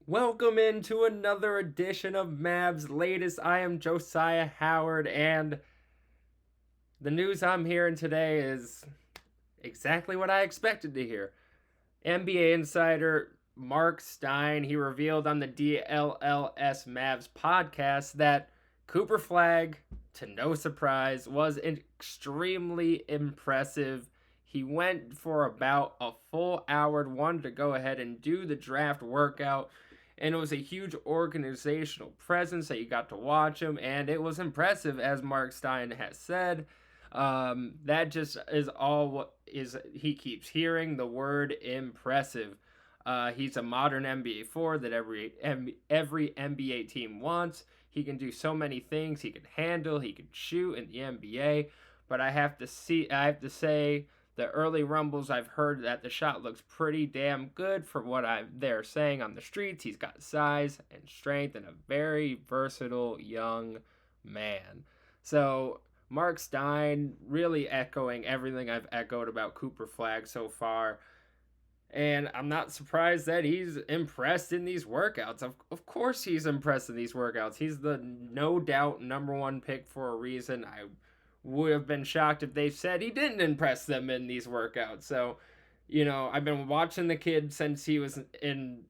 Welcome into another edition of Mavs Latest. I am Josyah Howard, and the news I'm hearing today is exactly what I expected to hear. NBA insider Mark Stein, he revealed on the DLLS Mavs podcast that Cooper Flag, to no surprise, was extremely impressive. He went for about a full hour, wanted to go ahead and do the draft workout, and it was a huge organizational presence that you got to watch him, and it was impressive, as Mark Stein has said. That just is all what is he keeps hearing the word impressive. He's a modern NBA forward that every NBA team wants. He can do so many things. He can handle. He can shoot in the NBA. But I have to say, the early rumbles I've heard that the shot looks pretty damn good for what they're saying on the streets. He's got size and strength and a very versatile young man. So Mark Stein really echoing everything I've echoed about Cooper Flag so far. And I'm not surprised that he's impressed in these workouts. Of course, he's impressed in these workouts. He's the no doubt number one pick for a reason. I would have been shocked if they said he didn't impress them in these workouts. So, I've been watching the kid since he was in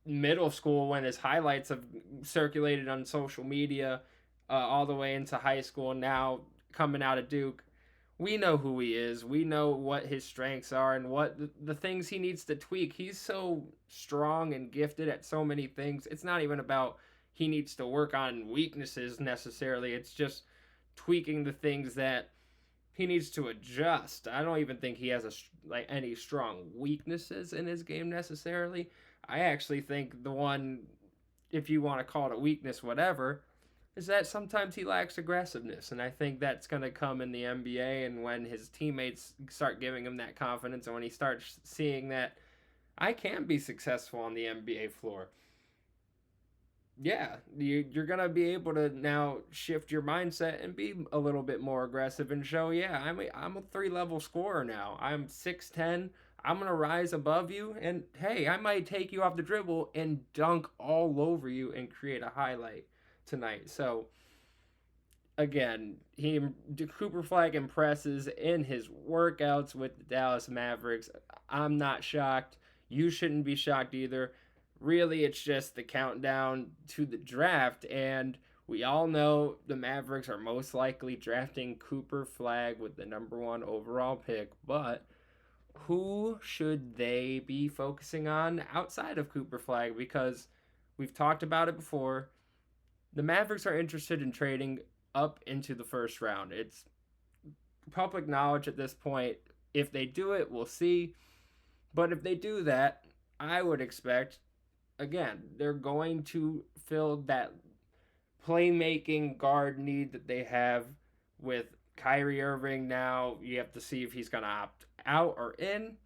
middle school when his highlights have circulated on social media all the way into high school. And now coming out of Duke, we know who he is. We know what his strengths are and what the things he needs to tweak. He's so strong and gifted at so many things. It's not even about he needs to work on weaknesses necessarily. It's just tweaking the things that he needs to adjust. I don't even think he has any strong weaknesses in his game necessarily. I actually think the one, if you want to call it a weakness, whatever, is that sometimes he lacks aggressiveness. And I think that's going to come in the NBA. And when his teammates start giving him that confidence, and when he starts seeing that I can be successful on the NBA floor, yeah, you're going to be able to now shift your mindset and be a little bit more aggressive and show, yeah, I'm a three-level scorer now. I'm 6'10". I'm going to rise above you. And hey, I might take you off the dribble and dunk all over you and create a highlight tonight. So again, Cooper Flag impresses in his workouts with the Dallas Mavericks. I'm not shocked. You shouldn't be shocked either. Really, it's just the countdown to the draft, and we all know the Mavericks are most likely drafting Cooper Flag with the number one overall pick, but who should they be focusing on outside of Cooper Flag? Because we've talked about it before. The Mavericks are interested in trading up into the first round. It's public knowledge at this point. If they do it, we'll see. But if they do that, I would expect, again, they're going to fill that playmaking guard need that they have with Kyrie Irving. Now you have to see if he's going to opt out or in.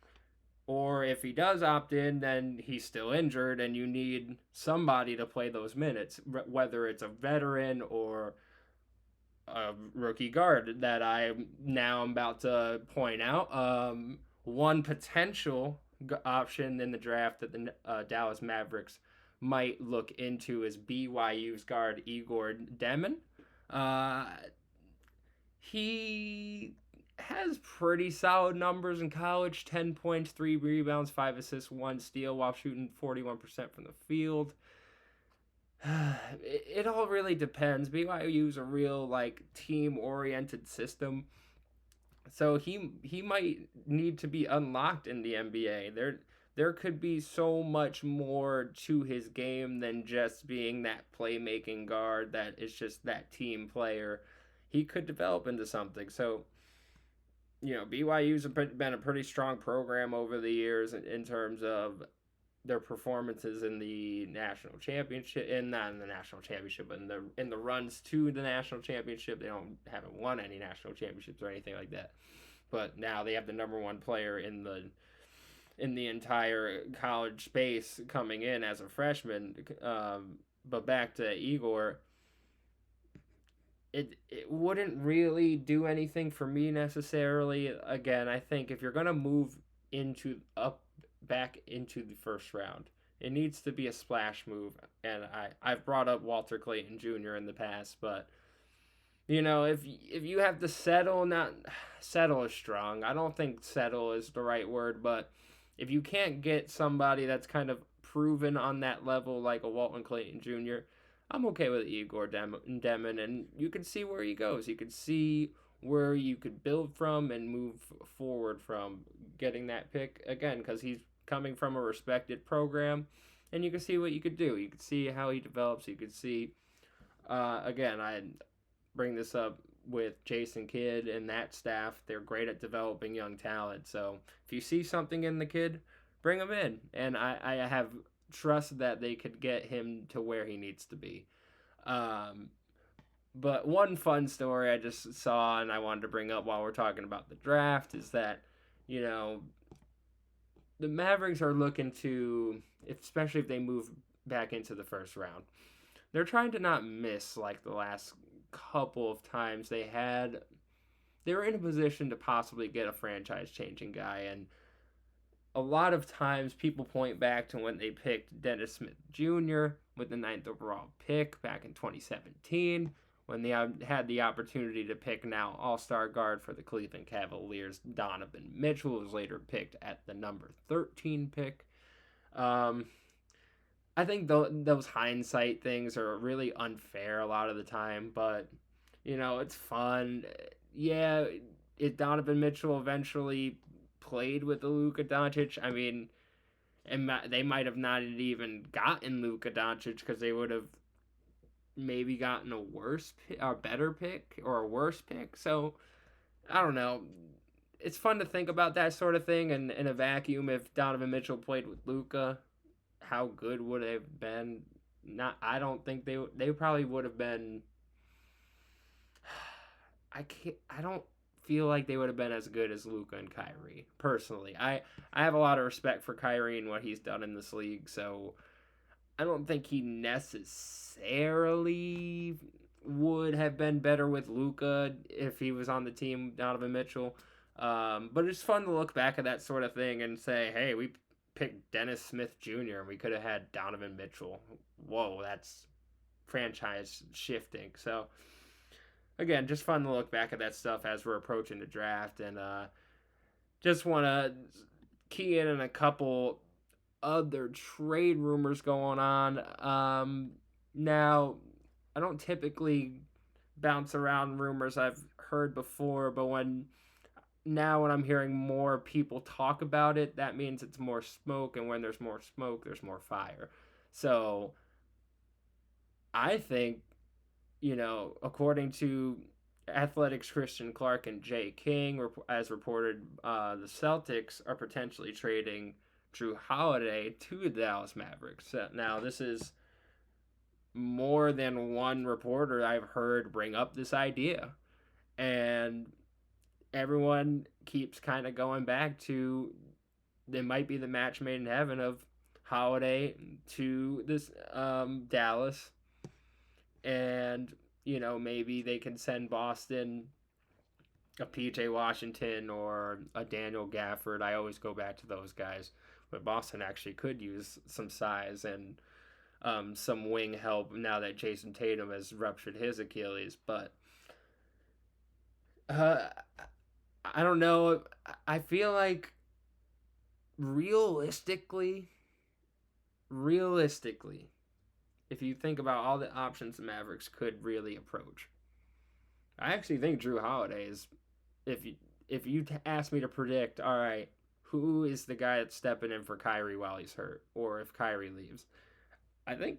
Or if he does opt in, then he's still injured, and you need somebody to play those minutes, whether it's a veteran or a rookie guard that I now am about to point out. One potential option in the draft that the Dallas Mavericks might look into is BYU's guard Igor Demon. Uh, he has pretty solid numbers in college: 10 points, 3 rebounds, 5 assists, 1 steal while shooting 41% from the field. It all really depends. BYU is a real team oriented system. So he might need to be unlocked in the NBA. There could be so much more to his game than just being that playmaking guard that is just that team player. He could develop into something. So BYU's been a pretty strong program over the years in terms of their performances in the national championship, and not in the national championship, but in the runs to the national championship. They haven't won any national championships or anything like that. But now they have the number one player in the entire college space coming in as a freshman. But back to Igor, it wouldn't really do anything for me necessarily. Again, I think if you're gonna move into up back into the first round, It needs to be a splash move. And I've brought up Walter Clayton Jr. in the past, but if you have to settle, not settle is strong. I don't think settle is the right word, but if you can't get somebody that's kind of proven on that level like a Walton Clayton Jr., I'm okay with Igor Demon, and you can see where he goes. You can see where you could build from and move forward from getting that pick again, because he's coming from a respected program, and you can see what you could do. You could see how he develops. You could see, again, I bring this up with Jason Kidd and that staff. They're great at developing young talent. So if you see something in the kid, bring him in. And I have trust that they could get him to where he needs to be. But one fun story I just saw and I wanted to bring up while we're talking about the draft is that, you know, the Mavericks are looking to, especially if they move back into the first round, they're trying to not miss like the last couple of times they were in a position to possibly get a franchise changing guy. And a lot of times people point back to when they picked Dennis Smith Jr. with the 9th overall pick back in 2017, when they had the opportunity to pick now all-star guard for the Cleveland Cavaliers, Donovan Mitchell, who was later picked at the number 13 pick. I think those hindsight things are really unfair a lot of the time, but, it's fun. Yeah, Donovan Mitchell eventually played with the Luka Doncic. I mean, and they might have not even gotten Luka Doncic because they would have maybe gotten a better pick or a worse pick. So, I don't know. It's fun to think about that sort of thing, and in a vacuum, if Donovan Mitchell played with Luka, how good would it have been? I don't think they probably would have been. I don't feel like they would have been as good as Luka and Kyrie, personally. I have a lot of respect for Kyrie and what he's done in this league, so I don't think he necessarily would have been better with Luka if he was on the team, Donovan Mitchell. But it's fun to look back at that sort of thing and say, hey, we picked Dennis Smith Jr. and we could have had Donovan Mitchell. Whoa, that's franchise shifting. So, again, just fun to look back at that stuff as we're approaching the draft. And just want to key in on a couple other trade rumors going on. Now, I don't typically bounce around rumors I've heard before, but when I'm hearing more people talk about it, that means it's more smoke, and when there's more smoke, there's more fire. So I think, according to Athletics' Christian Clark and Jay King, as reported, the Celtics are potentially trading Drew Holiday to the Dallas Mavericks. Now, this is more than one reporter I've heard bring up this idea. And everyone keeps kind of going back to it might be the match made in heaven of Holiday to this Dallas, and maybe they can send Boston a PJ Washington or a Daniel Gafford. I always go back to those guys, but Boston actually could use some size and some wing help now that Jason Tatum has ruptured his Achilles. But I don't know. I feel like realistically, if you think about all the options the Mavericks could really approach, I actually think Drew Holiday is, if you ask me to predict, all right, who is the guy that's stepping in for Kyrie while he's hurt, or if Kyrie leaves, I think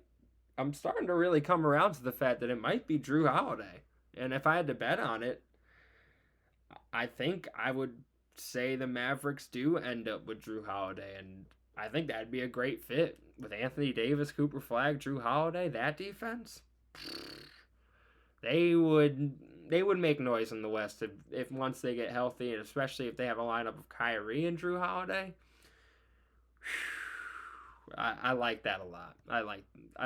I'm starting to really come around to the fact that it might be Drew Holiday. And if I had to bet on it, I think I would say the Mavericks do end up with Drew Holiday, and I think that'd be a great fit with Anthony Davis, Cooper Flag, Drew Holiday. That defense, they would make noise in the West if once they get healthy, and especially if they have a lineup of Kyrie and Drew Holiday. I like that a lot. I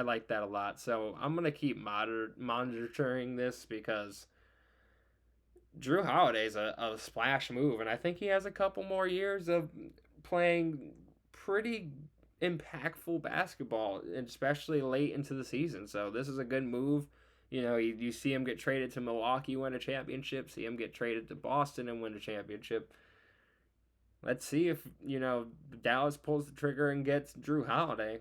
like that a lot. So I'm gonna keep monitoring this because Drew Holiday's a splash move, and I think he has a couple more years of playing pretty impactful basketball, especially late into the season. So this is a good move. You see him get traded to Milwaukee, win a championship. See him get traded to Boston and win a championship. Let's see if Dallas pulls the trigger and gets Drew Holiday.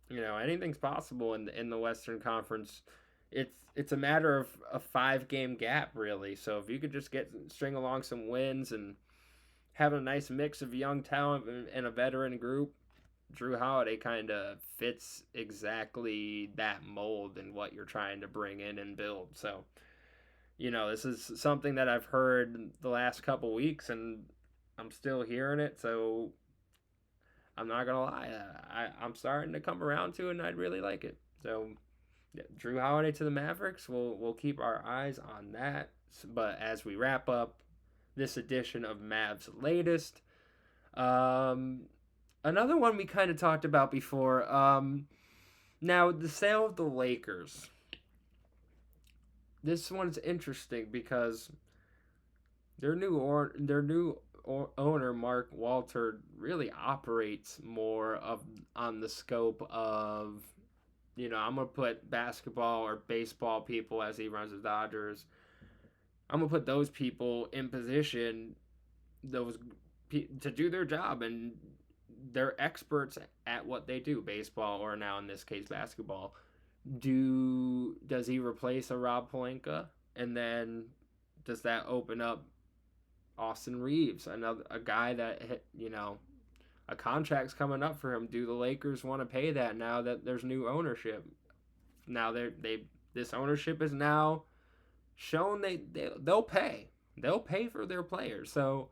Anything's possible in the Western Conference. It's a matter of a 5-game gap, really. So if you could just string along some wins and have a nice mix of young talent and a veteran group, Drew Holiday kind of fits exactly that mold and what you're trying to bring in and build. So, this is something that I've heard the last couple weeks, and I'm still hearing it. So I'm not gonna lie, I'm starting to come around to it, and I'd really like it. So, yeah, Drew Holiday to the Mavericks. We'll keep our eyes on that. But as we wrap up this edition of Mavs Latest, another one we kind of talked about before. Now the sale of the Lakers. This one's interesting because their new owner Mark Walter really operates more on the scope of, I'm gonna put basketball or baseball people, as he runs the Dodgers. I'm gonna put those people in position, to do their job, and they're experts at what they do, baseball or now in this case basketball. Does he replace a Rob Pelinka, and then does that open up Austin Reeves, a guy that a contract's coming up for him? Do the Lakers want to pay that now that there's new ownership? Now this ownership is now shown they'll pay for their players. So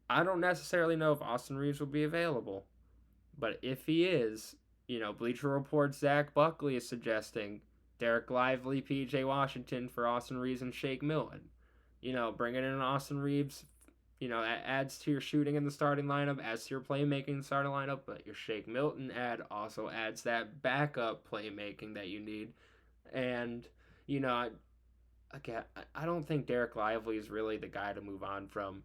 I don't necessarily know if Austin Reeves will be available, but if he is, Bleacher Report's Zach Buckley is suggesting Derek Lively, P.J. Washington for Austin Reeves and Shake Milton. Bringing in Austin Reeves, that adds to your shooting in the starting lineup, adds to your playmaking in the starting lineup, but your Shake Milton also adds that backup playmaking that you need. And, I don't think Derek Lively is really the guy to move on from.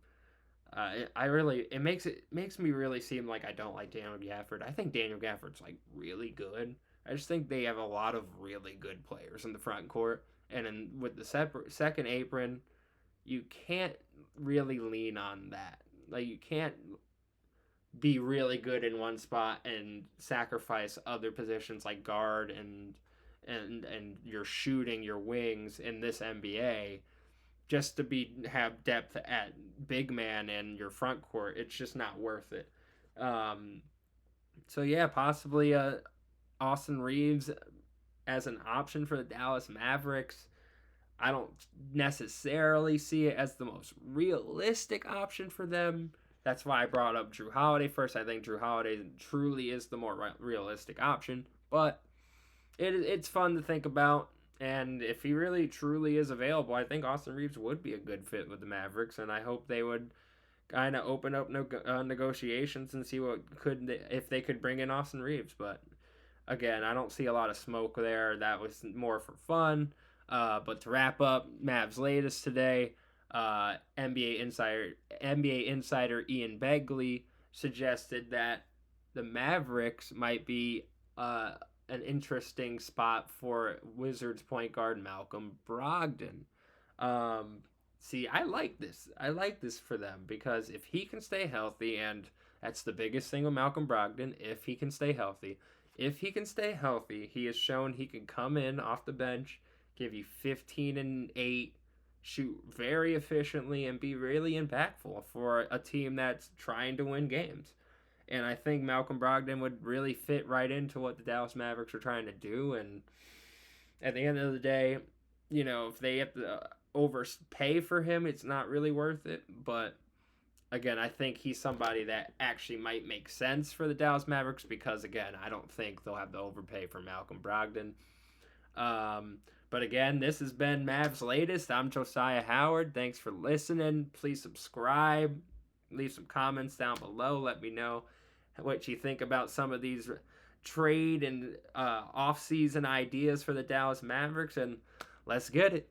It makes me really seem like I don't like Daniel Gafford. I think Daniel Gafford's like really good. I just think they have a lot of really good players in the front court, and with the second apron, you can't really lean on that. Like, you can't be really good in one spot and sacrifice other positions like guard and your shooting, your wings in this NBA just to have depth at big man and your front court. It's just not worth it. So yeah, possibly Austin Reeves as an option for the Dallas Mavericks. I don't necessarily see it as the most realistic option for them. That's why I brought up Drew Holiday first. I think Drew Holiday truly is the more realistic option, but it's fun to think about. And if he really truly is available, I think Austin Reeves would be a good fit with the Mavericks, and I hope they would kind of open up negotiations and see if they could bring in Austin Reeves. But again, I don't see a lot of smoke there. That was more for fun. But to wrap up Mavs Latest today, NBA insider Ian Begley suggested that the Mavericks might be an interesting spot for Wizards point guard Malcolm Brogdon. See, I like this. I like this for them because if he can stay healthy, and that's the biggest thing with Malcolm Brogdon, if he can stay healthy, he has shown he can come in off the bench, give you 15 and 8, shoot very efficiently, and be really impactful for a team that's trying to win games. And I think Malcolm Brogdon would really fit right into what the Dallas Mavericks are trying to do. And at the end of the day, if they have to overpay for him, it's not really worth it. But again, I think he's somebody that actually might make sense for the Dallas Mavericks because, again, I don't think they'll have to overpay for Malcolm Brogdon. But again, this has been Mavs Latest. I'm Josyah Howard. Thanks for listening. Please subscribe. Leave some comments down below. Let me know what you think about some of these trade and off-season ideas for the Dallas Mavericks, and let's get it.